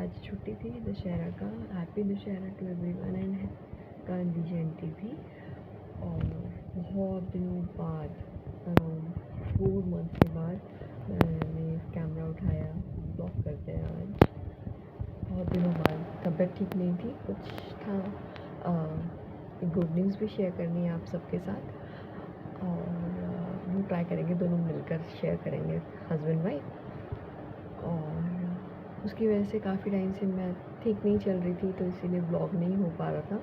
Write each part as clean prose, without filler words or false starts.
आज छुट्टी थी दशहरा का। Happy Dussehra to everyone and Gandhi Jayanti भी। और बहुत दिनों बाद, अराउंड 4 मंथ के बाद मैंने कैमरा उठाया, ब्लॉग करते हैं आज। बहुत दिनों बाद, तबीयत ठीक नहीं थी, कुछ था। गुड न्यूज़ भी शेयर करनी है आप सबके साथ, और वो ट्राई करेंगे, दोनों मिलकर शेयर करेंगे, हस्बैंड वाइफ। और उसकी वजह से काफ़ी टाइम से मैं ठीक नहीं चल रही थी, तो इसीलिए ब्लॉग नहीं हो पा रहा था।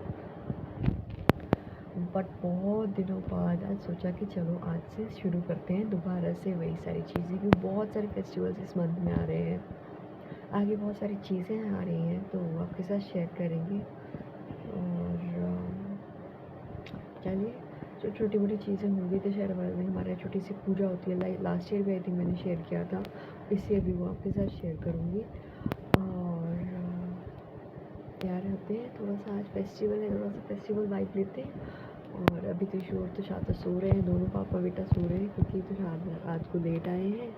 बट बहुत दिनों बाद आज सोचा कि चलो आज से शुरू करते हैं दोबारा से वही सारी चीज़ें, क्योंकि बहुत सारे फेस्टिवल्स इस मंथ में आ रहे हैं, आगे बहुत सारी चीज़ें आ रही हैं, तो आपके साथ शेयर करेंगे। और चलिए, जो छोटी मोटी चीज़ें होंगी तो शहर में हमारे छोटी सी पूजा होती है, लास्ट ईयर भी आई थिंक मैंने शेयर किया था, इससे अभी वो आपके साथ शेयर करूँगी। और तैयार होते हैं, थोड़ा सा आज फेस्टिवल है, थोड़ा सा फेस्टिवल वाइब लेते हैं। और अभी तुषार और तुषार सो रहे हैं, दोनों पापा बेटा सो रहे हैं, क्योंकि तुषार रात को लेट आए हैं,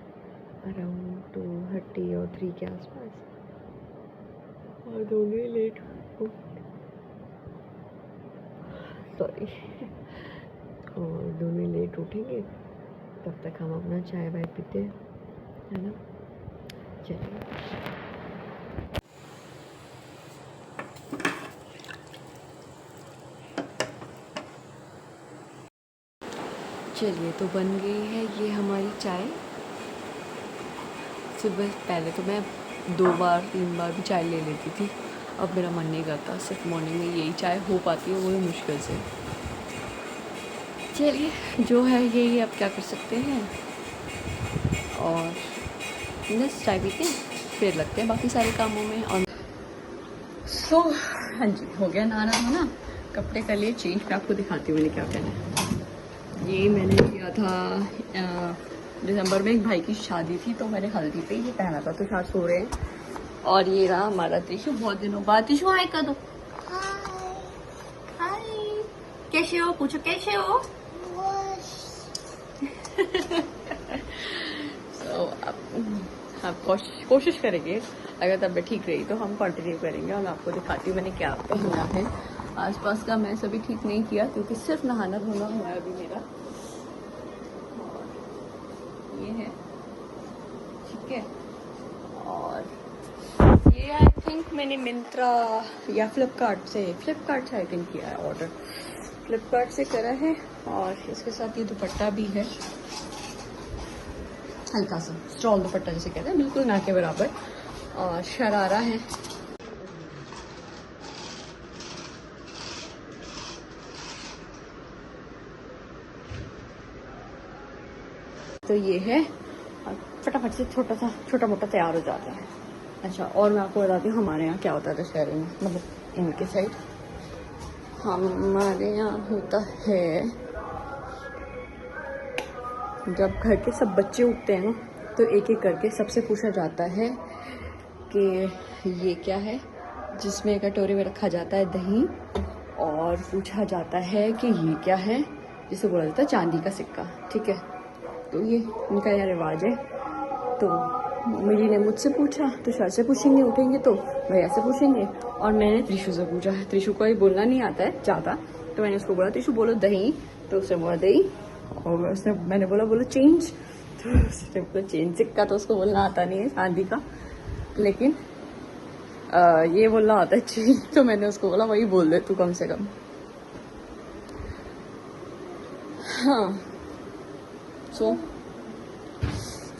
अराउंड 2:30 और 3 के आसपास, और दोनों ही लेट और दोनों ही लेट उठेंगे। तब तक हम अपना चाय वाय पीते हैं, है ना। चलिए, तो बन गई है ये हमारी चाय। सुबह पहले तो मैं 2 बार 3 बार भी चाय ले लेती थी, अब मेरा मन नहीं करता, सिर्फ मॉर्निंग में यही चाय हो पाती है, वो भी मुश्किल से। चलिए, जो है यही, आप क्या कर सकते हैं। और बस चाय पीते हैं, फिर लगते हैं बाकी सारे कामों में। और हाँ जी, हो गया नहाना धोना, कपड़े कर लिए चेंज। मैं आपको दिखाती हूँ मैंने क्या पहना है। ये मैंने किया था दिसंबर में, एक भाई की शादी थी, तो मैंने हल्दी पे ये पहना था, तो साथ सो रहे हैं। और ये रहा हमारा त्रिशु, बहुत दिनों बाद। त्रिशु हाय कर दो, हाय, कैसे हो, पूछो कैसे हो। आप कोशिश करेंगे, अगर तबीयत ठीक रही तो हम कंटिन्यू करेंगे। और मैं आपको दिखाती हूँ मैंने क्या पहना है। आसपास का मैं सभी ठीक नहीं किया, क्योंकि सिर्फ नहाना धोना हुआ है अभी मेरा। ये है, ठीक है। और ये आई थिंक मैंने मिंत्रा या फ्लिपकार्ट से आई थिंक किया है ऑर्डर, फ्लिपकार्ट से करा है। और इसके साथ ये दुपट्टा भी है, हल्का सा स्टॉल दुपट्टा जैसे कहते हैं, बिल्कुल ना के बराबर। और शरारा है। तो ये है, और फटाफट से छोटा मोटा तैयार हो जाता है। अच्छा, और मैं आपको बताती हूँ हमारे यहाँ क्या होता है दशहरे में, मतलब इनके साइड हमारे यहाँ होता है, जब घर के सब बच्चे उठते हैं ना, तो एक एक करके सबसे पूछा जाता है कि ये क्या है, जिसमें एक कटोरे में रखा जाता है दही, और पूछा जाता है कि ये क्या है, जिसे बोला जाता है चांदी का सिक्का, ठीक है। तो ये इनका यह रिवाज है। तो मेरी ने मुझसे पूछा, तो शायद से पूछेंगे, उठेंगे तो भैया से पूछेंगे। और मैंने त्रिशु से पूछा है, त्रिशु को ही बोलना नहीं आता है ज़्यादा, तो मैंने उसको बोला त्रिशु बोलो दही, तो उसने बोला दही। और उसने मैंने बोला चेंज, तो उसने बोला चेंज। सिक्का तो उसको बोलना आता नहीं है चांदी का, लेकिन ये बोलना आता है चेंज। तो मैंने उसको बोला वही बोल दे तू कम से कम। हाँ, सो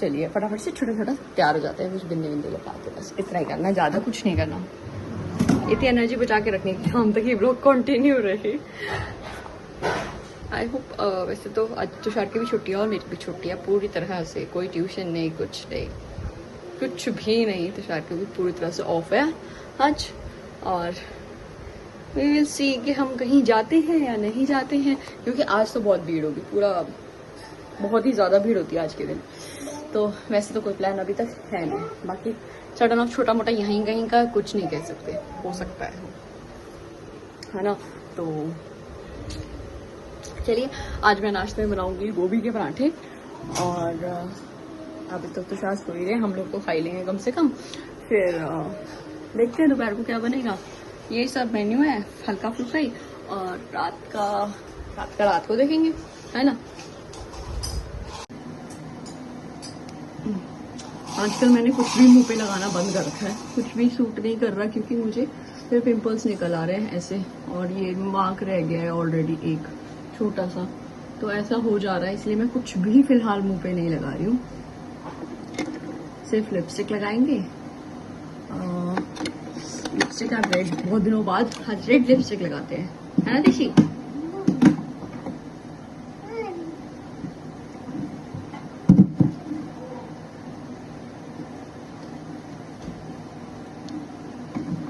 चलिए फटाफट से छोटा तैयार हो जाते हैं, कुछ बिंदे लगा के, बस इतना ही करना, ज़्यादा कुछ नहीं करना। इतनी एनर्जी बचा के रखने की हम तक ये ब्लॉग कंटिन्यू रहे। I hope. वैसे तो आज तुषार की भी छुट्टी है और मेरी भी छुट्टी है, पूरी तरह से कोई ट्यूशन नहीं, कुछ भी नहीं। तुषार की भी पूरी तरह से ऑफ है आज। और वी विल सी कि हम कहीं जाते हैं या नहीं जाते हैं, क्योंकि आज तो बहुत भीड़ होगी, पूरा बहुत ही ज़्यादा भीड़ होती है आज के दिन। तो वैसे तो कोई प्लान अभी तक है नहीं, बाकी सडन ऑफ छोटा मोटा यहीं कहीं का कुछ नहीं कह सकते, हो सकता है ना। तो चलिए, आज मैं नाश्ते में बनाऊंगी गोभी के पराठे। और अभी तक तो शायद सो ही रहे, हम लोग को खाई लेंगे कम से कम, फिर देखते हैं दोपहर को क्या बनेगा। ये सब मेन्यू है हल्का फुल्का ही, और रात को देखेंगे, है ना। आजकल मैंने कुछ भी मुंह पे लगाना बंद कर रखा है, कुछ भी सूट नहीं कर रहा, क्योंकि मुझे फिर पिंपल्स निकल आ रहे हैं ऐसे, और ये मार्क रह गया है ऑलरेडी एक छोटा सा, तो ऐसा हो जा रहा है, इसलिए मैं कुछ भी फिलहाल मुंह पे नहीं लगा रही हूँ। सिर्फ लिपस्टिक लगाएंगे। लिपस्टिक आप रेड, बहुत दिनों बाद आज रेड लिपस्टिक लगाते हैं, है ना दिशी।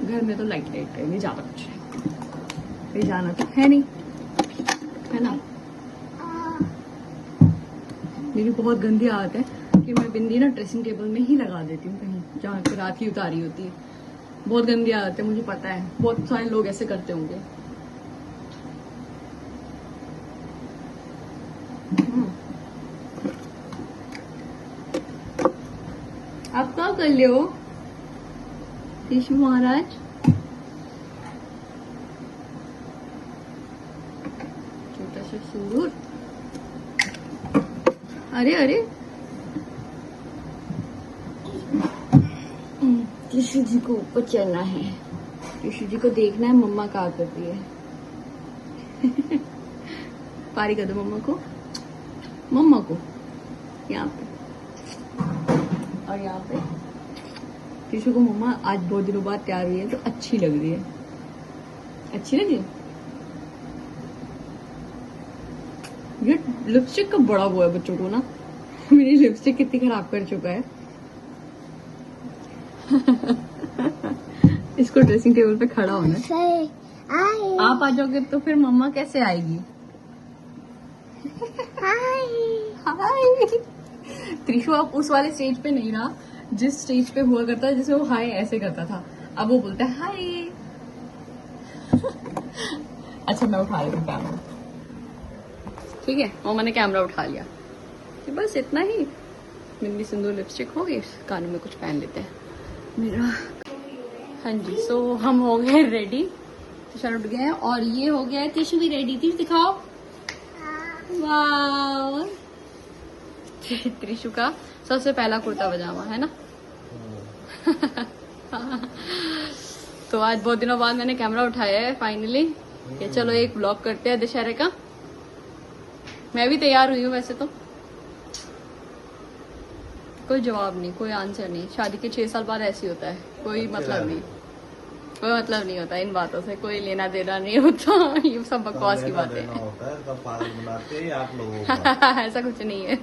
घर में तो लाइट नहीं, ज्यादा कुछ नहीं, कहीं जाना तो है नहीं, है ना। मेरी बहुत गंदी आदत है कि मैं बिंदी ना ड्रेसिंग टेबल में ही लगा देती हूँ, कहीं जहाँ पे रात की उतारी होती है। बहुत गंदी आदत है, मुझे पता है, बहुत सारे लोग ऐसे करते होंगे। आप क्या कर रहे हो ऋषि महाराज? छोटा सा सिंदूर, अरे अरे ऋषि जी को ऊपर चलना है, ऋषि जी को देखना है मम्मा क्या कर रही है। पारी कर दो मम्मा को यहाँ पे, और यहाँ पे ऋषि को मम्मा आज बहुत दिनों बाद तैयार हुई है तो अच्छी लग रही है, अच्छी लगी। ये लिपस्टिक का बड़ा वो है बच्चों को ना, मेरी लिपस्टिक कितनी खराब कर चुका है। इसको ड्रेसिंग टेबल पे खड़ा होना है। आप आ जाओगे तो फिर मम्मा कैसे आएगी? हाय त्रिशु अब उस वाले स्टेज पे नहीं रहा जिस स्टेज पे हुआ करता है, जिसमें वो हाय ऐसे करता था, अब वो बोलता है हाय। अच्छा मैं उठा लेती हूँ कैमरा, ठीक है। और मैंने कैमरा उठा लिया, तो बस इतना ही। बिंदी सिंदूर लिपस्टिक हो गई, कानों में कुछ पहन लेते हैं मेरा। हाँ जी, सो हम हो गए रेडी, तुषार उठ गए हैं, और ये हो गया है त्रिशु भी रेडी थी, दिखाओ। वाह, त्रिशु का सबसे पहला कुर्ता पजामा है ना। तो आज बहुत दिनों बाद मैंने कैमरा उठाया है फाइनली, कि चलो एक व्लॉग करते हैं दशहरे का। मैं भी तैयार हुई हूँ वैसे तो। कोई जवाब नहीं, कोई आंसर नहीं। शादी के 6 साल बाद ऐसे होता है, कोई मतलब नहीं, कोई मतलब नहीं होता इन बातों से, कोई लेना देना नहीं होता। ये सब बकवास की बातें हैं। ऐसा कुछ नहीं है।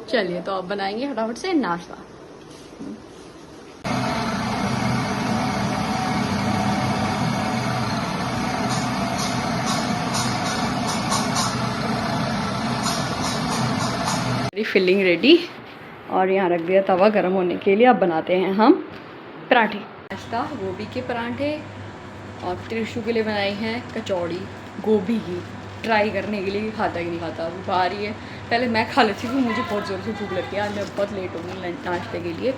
चलिए तो अब बनाएंगे फटाफट से नाश्ता। मेरी फिलिंग रेडी, और यहाँ रख दिया तवा गर्म होने के लिए। अब बनाते हैं हम पराठे। नाश्ता गोभी के पराठे, और त्रिशु के लिए बनाई है कचौड़ी गोभी की, ट्राई करने के लिए खाता ही नहीं खाता, अभी बाहर ही है। पहले मैं खा लेती हूँ, मुझे बहुत ज़ोर से भूख लगती है। आज मैं बहुत लेट हो गई नाश्ते के लिए।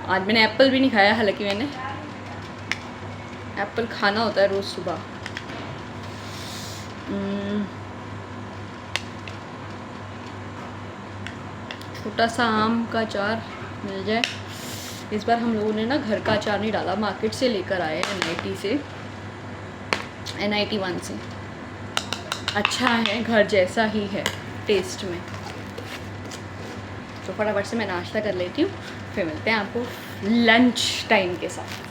आज मैंने एप्पल भी नहीं खाया, हालांकि मैंने एप्पल खाना होता है रोज़ सुबह। छोटा सा आम का अचार मिल जाए। इस बार हम लोगों ने ना घर का अचार नहीं डाला, मार्केट से लेकर आए हैं, NIT से, NIT 1 से। अच्छा है, घर जैसा ही है टेस्ट में। तो फटाफट से मैं नाश्ता कर लेती हूँ, फिर मिलते हैं आपको लंच टाइम के साथ।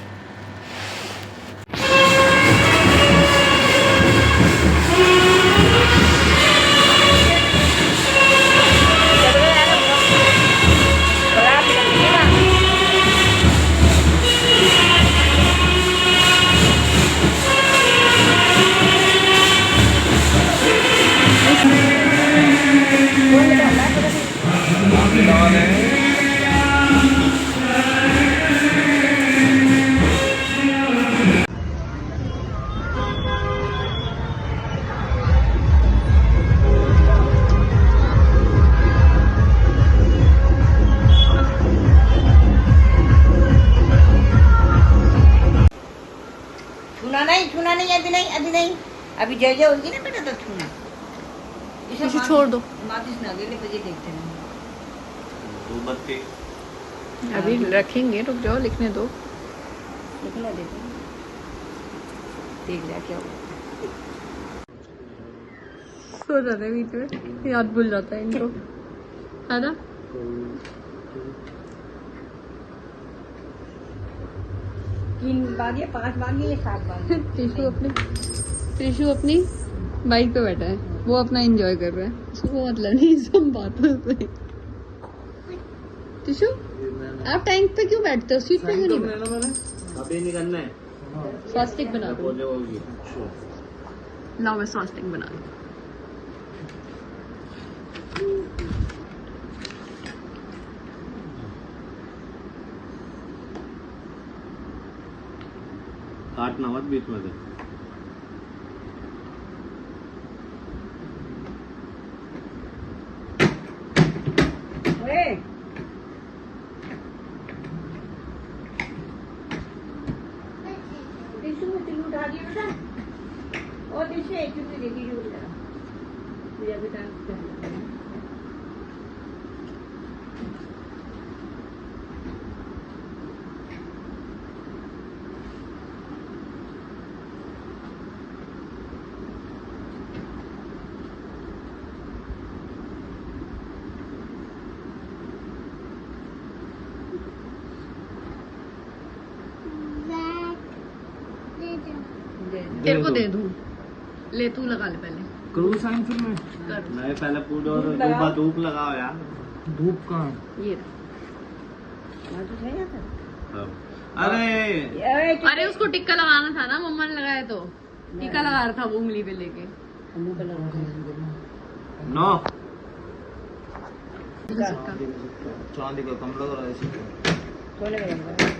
छूना नहीं, अभी नहीं, अभी नहीं। अभी जय जय होगी ना बेटा तो छूना। इसे छोड़ दो। माचिस ना अगले बजे देखते हैं। धूपबत्ती अभी रखेंगे, रुक जाओ, लिखने दो। लिखना देखो, देख जा क्या हुआ। सो जाते हैं बीच में, याद भूल जाता है इनको, है ना। 3 बागिए, 5 बागिए या 7 बागिए। त्रिशु अपनी बाइक पे बैठा है, वो अपना एंजॉय कर रहा है, उसको मतलब नहीं सब बातों से। त्रिशु आप टैंक पे क्यों बैठते हो, सीट पे क्यों नहीं बैठते? अभी निकलना है। स्वास्तिक बना दो। बोले होगी लाओ मैं स्वास्तिक बना दूं। काटना मत बीच में से। ओए टिश्यू उठा दिया बेटा। और टिश्यू एक चुटकी दे दीजिए बेटा। मुझे अभी टाइम तेरे को दे दूं, ले तू लगा ले पहले। करूँ साइन फिर मैं कर। नहीं पहले पूरे और धूप लगाओ। धूप लगाओ यार। धूप कहाँ? ये तो सही आता है। अरे अरे उसको टिक्का लगाना था ना, मम्मा ने लगाया तो टिक्का लगा रहा था वो उंगली पे लेके। मुंह पे लगा नो टिक्का। चांदी का कमरा तो ऐसे सोने का